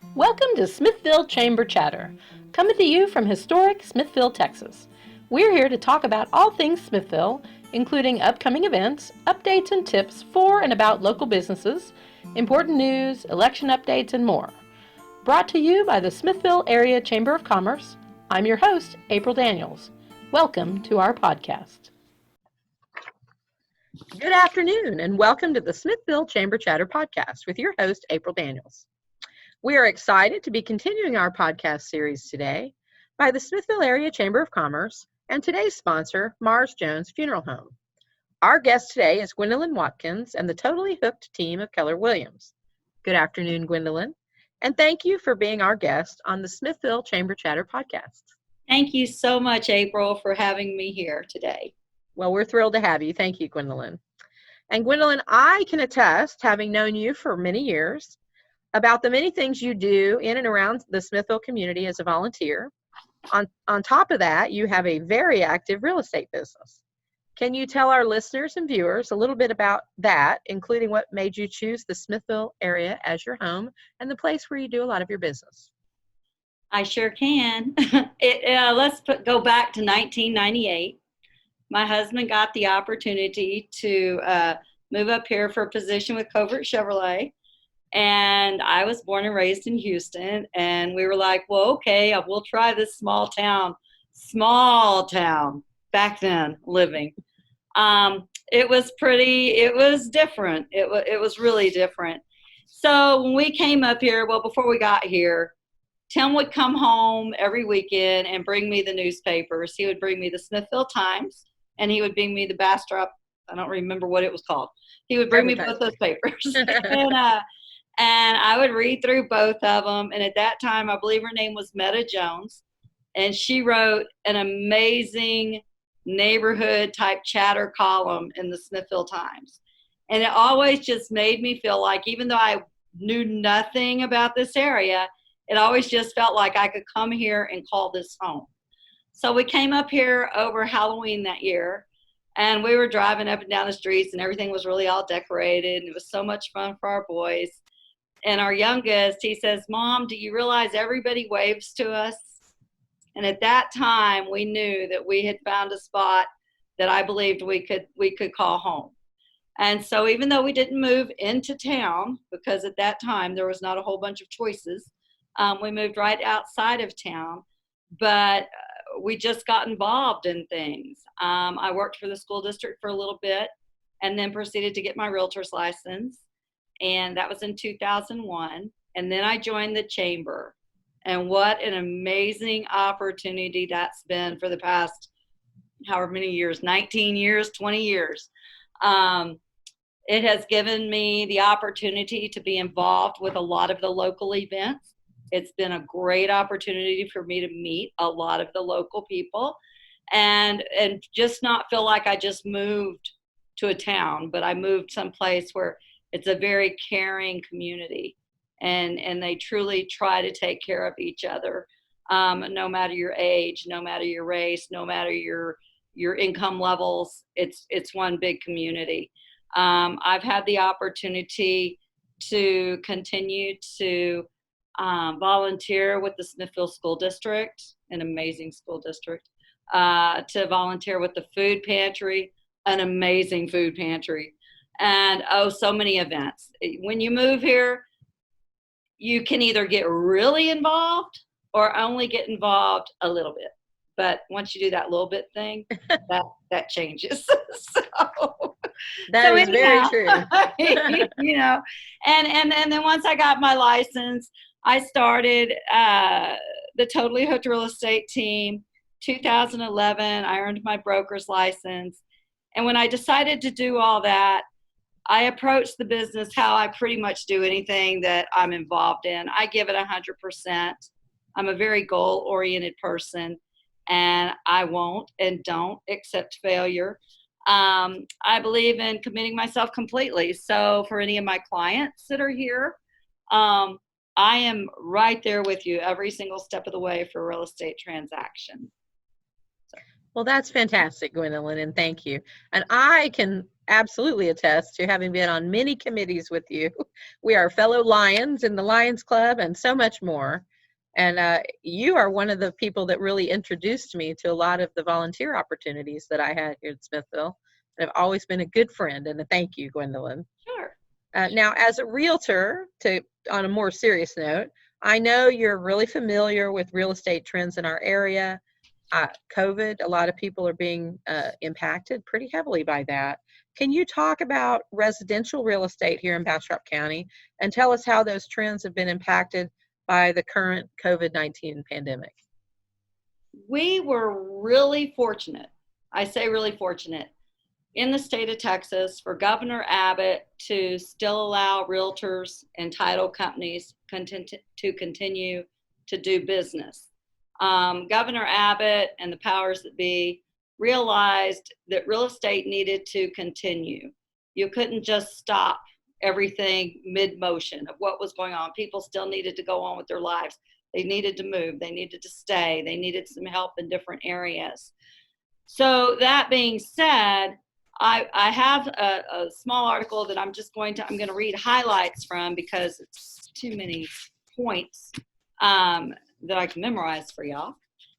Welcome to Smithville Chamber Chatter, coming to you from historic Smithville, Texas. We're here to talk about all things Smithville, including upcoming events, updates and tips for and about local businesses, important news, election updates, and more. Brought to you by the Smithville Area Chamber of Commerce, I'm your host, April Daniels. Welcome to our podcast. Good afternoon, and welcome to the Smithville Chamber Chatter podcast with your host, April Daniels. We are excited to be continuing our podcast series today by the Smithville Area Chamber of Commerce and today's sponsor, Mars Jones Funeral Home. Our guest today is Gwendolyn Watkins and the Totally Hooked team of Keller Williams. Good afternoon, Gwendolyn, and thank you for being our guest on the Smithville Chamber Chatter podcast. Thank you so much, April, for having me here today. Well, we're thrilled to have you. Thank you, Gwendolyn. And Gwendolyn, I can attest, having known you for many years, about the many things you do in and around the Smithville community as a volunteer. On top of that, you have a very active real estate business. Can you tell our listeners and viewers a little bit about that, including what made you choose the Smithville area as your home and the place where you do a lot of your business? I sure can. Let's go back to 1998. My husband got the opportunity to move up here for a position with Covert Chevrolet. And I was born and raised in Houston, and we were like, well, okay, we'll try this small town back then living. It was different. It was really different. So when we came up here, well, before we got here, Tim would come home every weekend and bring me the newspapers. He would bring me the Smithville Times, and he would bring me the Bastrop, I don't remember what it was called. He would bring me both those papers. And I would read through both of them. And at that time, I believe her name was Meta Jones. And she wrote an amazing neighborhood type chatter column in the Smithville Times. And it always just made me feel like, even though I knew nothing about this area, it always just felt like I could come here and call this home. So we came up here over Halloween that year. And we were driving up and down the streets, and everything was really all decorated. And it was so much fun for our boys. And our youngest, he says, Mom, do you realize everybody waves to us? And at that time, we knew that we had found a spot that I believed we could call home. And so even though we didn't move into town, because at that time there was not a whole bunch of choices, we moved right outside of town. But we just got involved in things. I worked for the school district for a little bit and then proceeded to get my realtor's license. And that was in 2001. And then I joined the chamber. And what an amazing opportunity that's been for the past however many years, 19 years, 20 years. It has given me the opportunity to be involved with a lot of the local events. It's been a great opportunity for me to meet a lot of the local people and just not feel like I just moved to a town, but I moved someplace where it's a very caring community, and they truly try to take care of each other, no matter your age, no matter your race, no matter your income levels. It's one big community. I've had the opportunity to continue to volunteer with the Smithville School District, an amazing school district, to volunteer with the food pantry, an amazing food pantry. And so many events. When you move here, you can either get really involved or only get involved a little bit. But once you do that little bit thing, that changes. That is very true. You know, and then once I got my license, I started the Totally Hooked Real Estate team. 2011, I earned my broker's license. And when I decided to do all that, I approached the business how I pretty much do anything that I'm involved in. I give it 100%. I'm a very goal-oriented person, and I won't and don't accept failure. I believe in committing myself completely. So for any of my clients that are here, I am right there with you every single step of the way for a real estate transaction. Well, that's fantastic, Gwendolyn, and thank you. And I can absolutely attest to having been on many committees with you. We are fellow Lions in the Lions Club and so much more. And you are one of the people that really introduced me to a lot of the volunteer opportunities that I had here at Smithville. And have always been a good friend, and a thank you, Gwendolyn. Sure. Now, as a realtor, on a more serious note, I know you're really familiar with real estate trends in our area. COVID, a lot of people are being impacted pretty heavily by that. Can you talk about residential real estate here in Bastrop County and tell us how those trends have been impacted by the current COVID-19 pandemic? We were really fortunate. I say really fortunate in the state of Texas for Governor Abbott to still allow realtors and title companies to continue to do business. Governor Abbott and the powers that be realized that real estate needed to continue. You couldn't just stop everything mid-motion of what was going on. People still needed to go on with their lives. They needed to move. They needed to stay. They needed some help in different areas. So that being said, I have a small article that I'm going to read highlights from because it's too many points that I can memorize for y'all.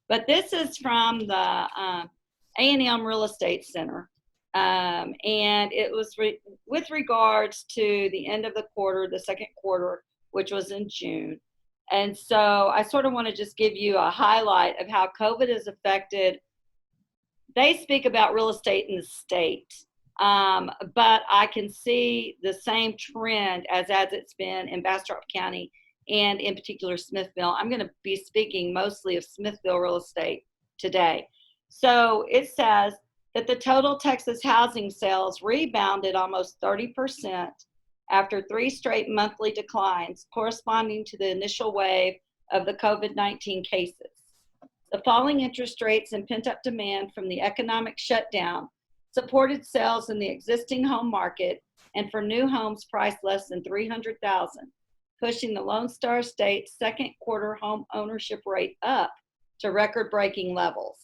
But this is from the A&M Real Estate Center. And it was with regards to the end of the quarter, the second quarter, which was in June. And so I sort of want to just give you a highlight of how COVID has affected. They speak about real estate in the state, but I can see the same trend as it's been in Bastrop County and in particular Smithville. I'm going to be speaking mostly of Smithville real estate today. So it says that the total Texas housing sales rebounded almost 30% after 3 straight monthly declines corresponding to the initial wave of the COVID-19 cases. The falling interest rates and pent-up demand from the economic shutdown supported sales in the existing home market and for new homes priced less than $300,000, pushing the Lone Star State's second quarter home ownership rate up to record-breaking levels.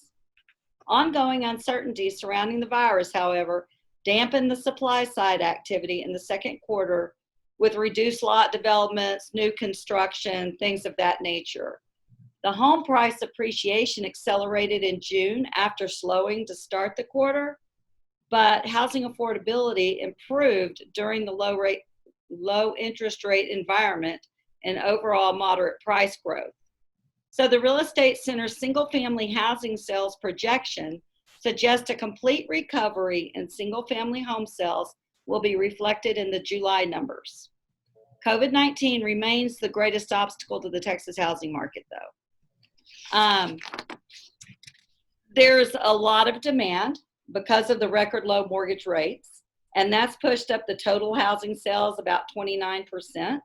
Ongoing uncertainty surrounding the virus, however, dampened the supply side activity in the second quarter with reduced lot developments, new construction, things of that nature. The home price appreciation accelerated in June after slowing to start the quarter, but housing affordability improved during the low interest rate environment and overall moderate price growth. So the Real Estate Center's single-family housing sales projection suggests a complete recovery in single-family home sales will be reflected in the July numbers. COVID-19 remains the greatest obstacle to the Texas housing market, though. There's a lot of demand because of the record low mortgage rates, and that's pushed up the total housing sales about 29%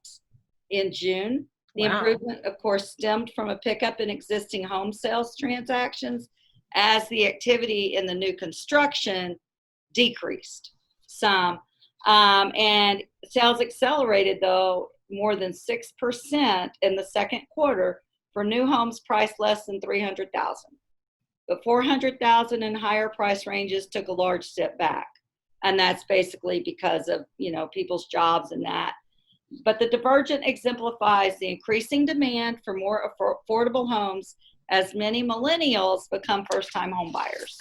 in June. The improvement, of course, stemmed from a pickup in existing home sales transactions as the activity in the new construction decreased some. And sales accelerated, though, more than 6% in the second quarter for new homes priced less than $300,000. But $400,000 and higher price ranges took a large step back. And that's basically because of, people's jobs and that. But the divergent exemplifies the increasing demand for more affordable homes as many millennials become first-time home buyers.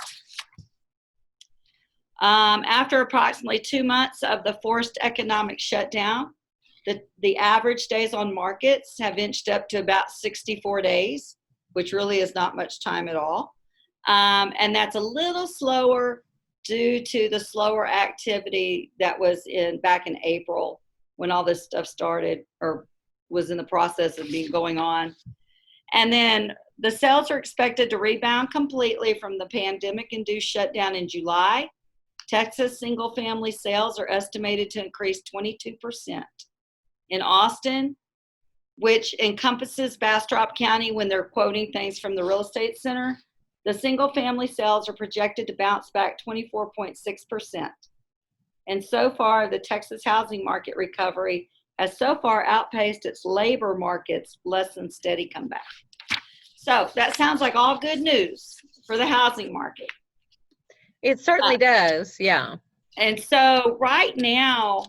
After approximately 2 months of the forced economic shutdown, the average days on markets have inched up to about 64 days, which really is not much time at all. And that's a little slower due to the slower activity that was back in April when all this stuff started or was in the process of going on. And then the sales are expected to rebound completely from the pandemic-induced shutdown in July. Texas single-family sales are estimated to increase 22%. In Austin, which encompasses Bastrop County when they're quoting things from the Real Estate Center, the single-family sales are projected to bounce back 24.6%. And so far, the Texas housing market recovery has so far outpaced its labor market's less than steady comeback. So that sounds like all good news for the housing market. It certainly does, yeah. And so right now,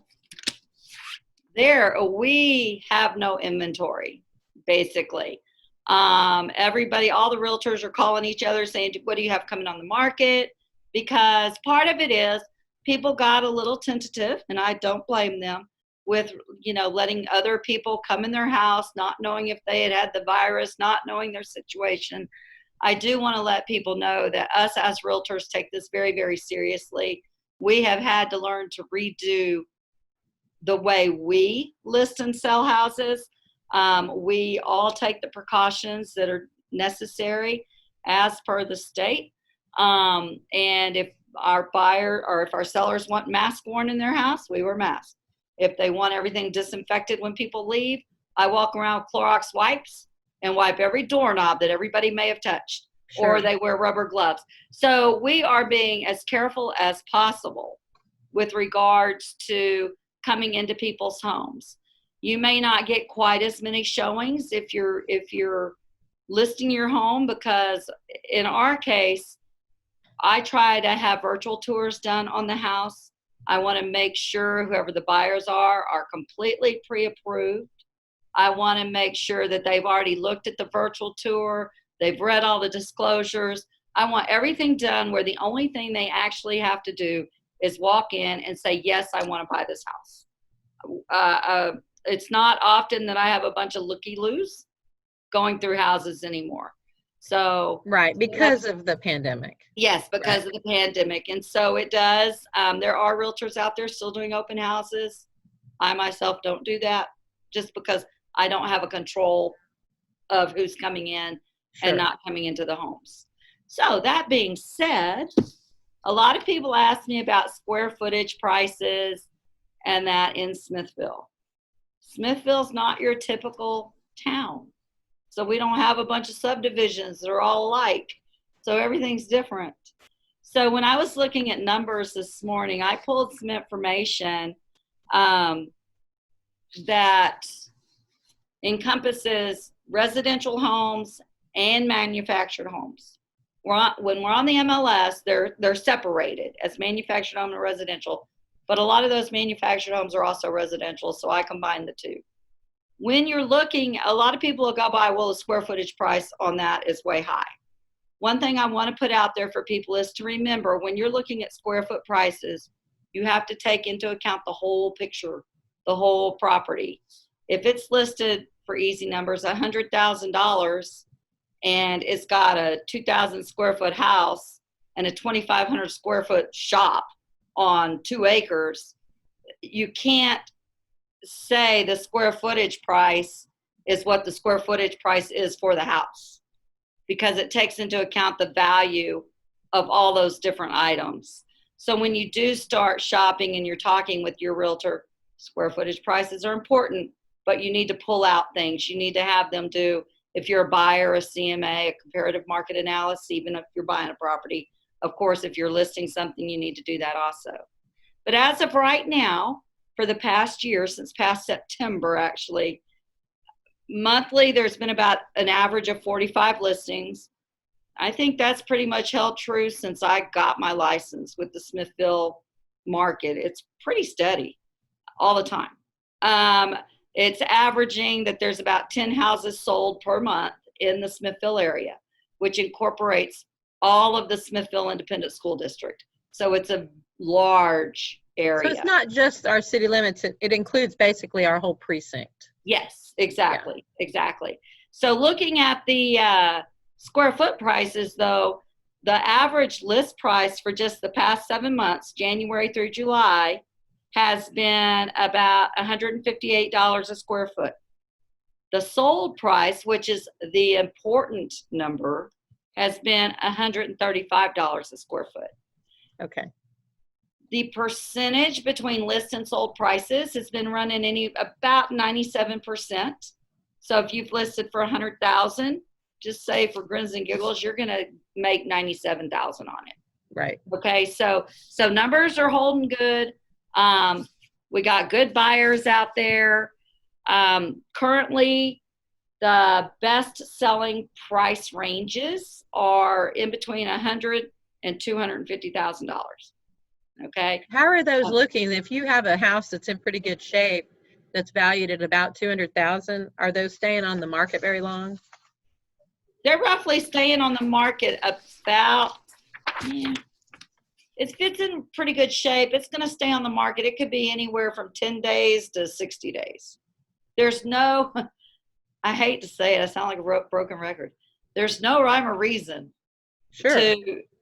we have no inventory, basically. Everybody, all the realtors are calling each other saying, what do you have coming on the market? Because part of it is people got a little tentative, and I don't blame them, with, letting other people come in their house, not knowing if they had the virus, not knowing their situation. I do want to let people know that us as realtors take this very, very seriously. We have had to learn to redo the way we list and sell houses. We all take the precautions that are necessary as per the state. And if our buyer or if our sellers want masks worn in their house, we wear masks. If they want everything disinfected when people leave, I walk around with Clorox wipes and wipe every doorknob that everybody may have touched, Sure. or they wear rubber gloves. So we are being as careful as possible with regards to coming into people's homes. You may not get quite as many showings if you're listing your home, because in our case, I try to have virtual tours done on the house. I want to make sure whoever the buyers are completely pre-approved. I want to make sure that they've already looked at the virtual tour, they've read all the disclosures. I want everything done where the only thing they actually have to do is walk in and say, yes, I want to buy this house. It's not often that I have a bunch of looky-loos going through houses anymore. So Right, because of the pandemic. yes, because of the pandemic. And so it does. There are realtors out there still doing open houses. I myself don't do that, just because I don't have a control of who's coming in and not coming into the homes. So that being said, a lot of people ask me about square footage prices and that in Smithville. Smithville's not your typical town. So we don't have a bunch of subdivisions that are all alike. So everything's different. So when I was looking at numbers this morning, I pulled some information that encompasses residential homes and manufactured homes. When we're on the MLS, they're separated as manufactured home and residential, but a lot of those manufactured homes are also residential, so I combine the two. When you're looking, a lot of people will go by, well, the square footage price on that is way high. One thing I want to put out there for people is to remember, when you're looking at square foot prices, you have to take into account the whole picture, the whole property. If it's listed, for easy numbers, $100,000, and it's got a 2,000 square foot house and a 2,500 square foot shop on 2 acres, you can't say the square footage price is what the square footage price is for the house, because it takes into account the value of all those different items. So when you do start shopping and you're talking with your realtor, square footage prices are important, but you need to pull out things. You need to have them do, if you're a buyer, a CMA, a comparative market analysis, even if you're buying a property. Of course, if you're listing something, you need to do that also. But as of right now, for the past year, since past September, actually, monthly, there's been about an average of 45 listings. I think that's pretty much held true since I got my license with the Smithville market. It's pretty steady all the time. It's averaging that there's about 10 houses sold per month in the Smithville area, which incorporates all of the Smithville Independent School District. So it's a large area. So it's not just our city limits, it includes basically our whole precinct. Yes, exactly, exactly. So looking at the square foot prices, though, the average list price for just the past 7 months, January through July, has been about $158 a square foot. The sold price, which is the important number, has been $135 a square foot. Okay. The percentage between list and sold prices has been running about 97%. So if you've listed for $100,000, just say for grins and giggles, you're going to make $97,000 on it. Right. Okay. So numbers are holding good. We got good buyers out there. Currently, the best selling price ranges are in between $100,000 and $250,000. Okay. How are those looking? If you have a house that's in pretty good shape, that's valued at about 200,000, are those staying on the market very long? They're roughly staying on the market about, yeah, if it's in pretty good shape, it's going to stay on the market. It could be anywhere from 10 days to 60 days. There's no, I hate to say it, I sound like a broken record. There's no rhyme or reason Sure.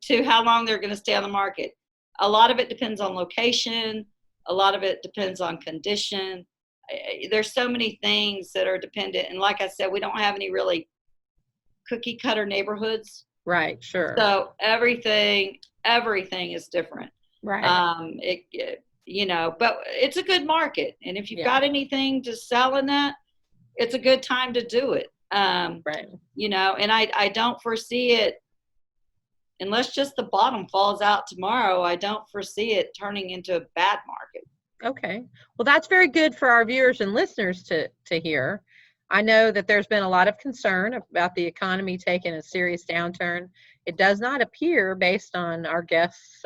to how long they're going to stay on the market. A lot of it depends on location. A lot of it depends on condition. There's so many things that are dependent. And like I said, we don't have any really cookie cutter neighborhoods. Right, sure. So everything is different. Right. But it's a good market. And if you've Yeah. got anything to sell in that, it's a good time to do it. Right. And I don't foresee it, unless just the bottom falls out tomorrow, I don't foresee it turning into a bad market. Okay. Well, that's very good for our viewers and listeners to hear. I know that there's been a lot of concern about the economy taking a serious downturn. It does not appear, based on our guests,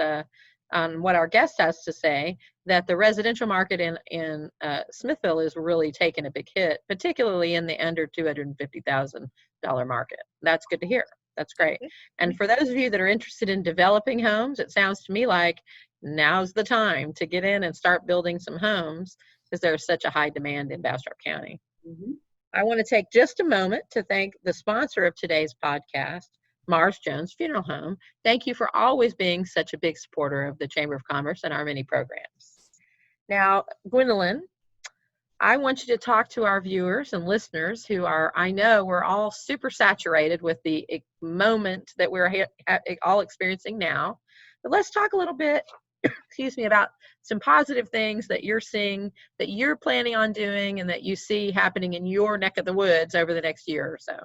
on what our guest has to say, that the residential market in Smithville is really taking a big hit, particularly in the under $250,000 market. That's good to hear. That's great. And for those of you that are interested in developing homes, it sounds to me like now's the time to get in and start building some homes, because there's such a high demand in Bastrop County. Mm-hmm. I want to take just a moment to thank the sponsor of today's podcast, Mars Jones Funeral Home. Thank you for always being such a big supporter of the Chamber of Commerce and our many programs. Now, Gwendolyn, I want you to talk to our viewers and listeners who are, I know we're all super saturated with the moment that we're all experiencing now. But let's talk a little bit, excuse me, about some positive things that you're seeing, that you're planning on doing, and that you see happening in your neck of the woods over the next year or so.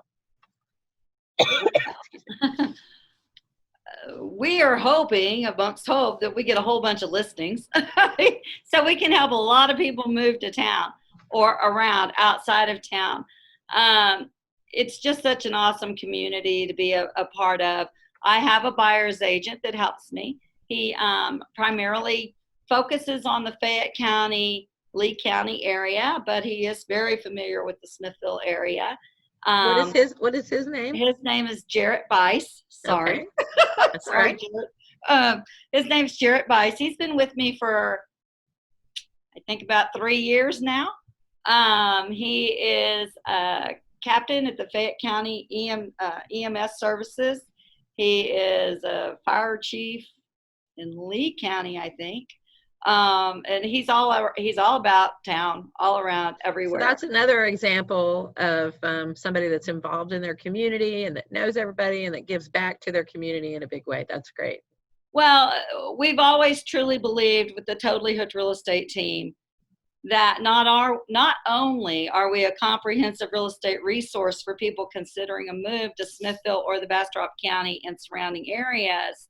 We are hoping, amongst hope, that we get a whole bunch of listings so we can help a lot of people move to town or around outside of town. It's just such an awesome community to be a part of. I have a buyer's agent that helps me. He primarily focuses on the Fayette County, Lee County area, but he is very familiar with the Smithville area. What is his name? His name is Jarrett Bice. Sorry. Okay. That's Sorry, right. Jarrett. His name's Jarrett Bice. He's been with me for, I think, about 3 years now. He is a captain at the Fayette County EMS services. He is a fire chief in Lee County, I think. And he's all about town, all around, everywhere. So that's another example of somebody that's involved in their community and that knows everybody and that gives back to their community in a big way. That's great. Well, we've always truly believed with the Totally Hooked Real Estate team that not only are we a comprehensive real estate resource for people considering a move to Smithville or the Bastrop County and surrounding areas,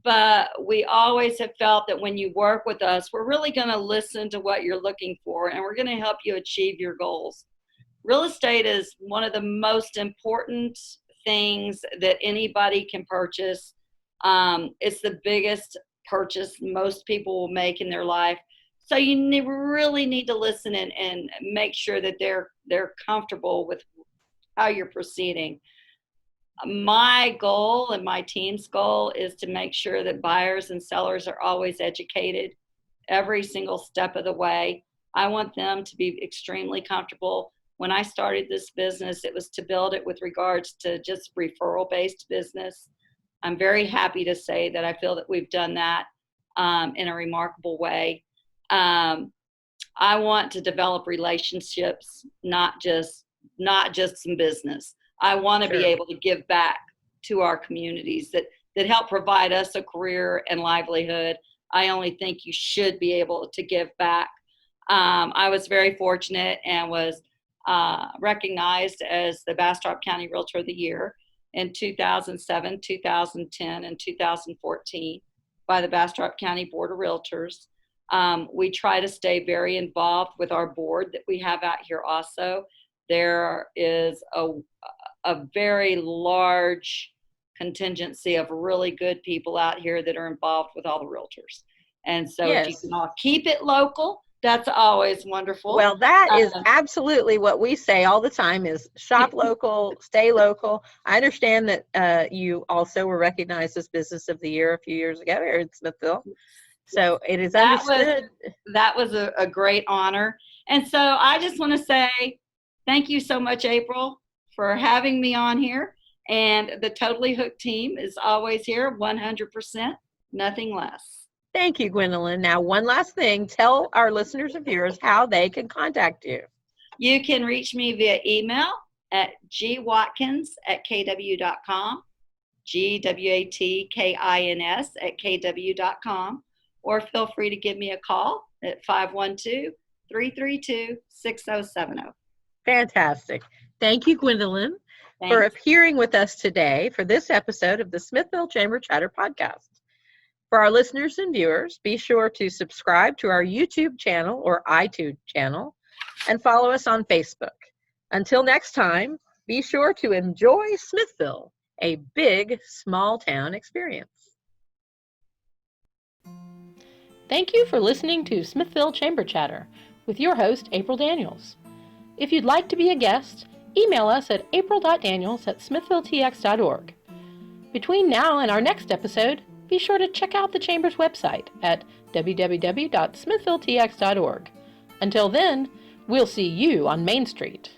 but we always have felt that when you work with us, we're really going to listen to what you're looking for, and we're going to help you achieve your goals. Real estate is one of the most important things that anybody can purchase. It's the biggest purchase most people will make in their life. So you really need to listen and make sure that they're comfortable with how you're proceeding. My goal and my team's goal is to make sure that buyers and sellers are always educated every single step of the way. I want them to be extremely comfortable. When I started this business, it was to build it with regards to just referral-based business. I'm very happy to say that I feel that we've done that in a remarkable way. I want to develop relationships, not just some business. I want to be able to give back to our communities that help provide us a career and livelihood. I only think you should be able to give back. I was very fortunate and was recognized as the Bastrop County Realtor of the Year in 2007, 2010, and 2014 by the Bastrop County Board of Realtors. We try to stay very involved with our board that we have out here also. There is a very large contingency of really good people out here that are involved with all the realtors. And so if you Yes. can all keep it local, that's always wonderful. Well, that is Um, absolutely what we say all the time is shop local, stay local. I understand that you also were recognized as Business of the Year a few years ago here in Smithville. So it is that was understood. that was a great honor. And so I just want to say thank you so much, April, for having me on here. And the Totally Hooked team is always here, 100%, nothing less. Thank you, Gwendolyn. Now, one last thing. Tell our listeners and viewers how they can contact you. You can reach me via email at gwatkins@kw.com, GWATKINS@kw.com, or feel free to give me a call at 512-332-6070. Fantastic. Thank you, Gwendolyn, for Thanks. appearing with us today for this episode of the Smithville Chamber Chatter podcast. For our listeners and viewers, be sure to subscribe to our YouTube channel or iTunes channel and follow us on Facebook. Until next time, be sure to enjoy Smithville, a big small town experience. Thank you for listening to Smithville Chamber Chatter with your host, April Daniels. If you'd like to be a guest, email us at april.daniels@smithvilletx.org. Between now and our next episode, be sure to check out the Chamber's website at www.smithvilletx.org. Until then, we'll see you on Main Street.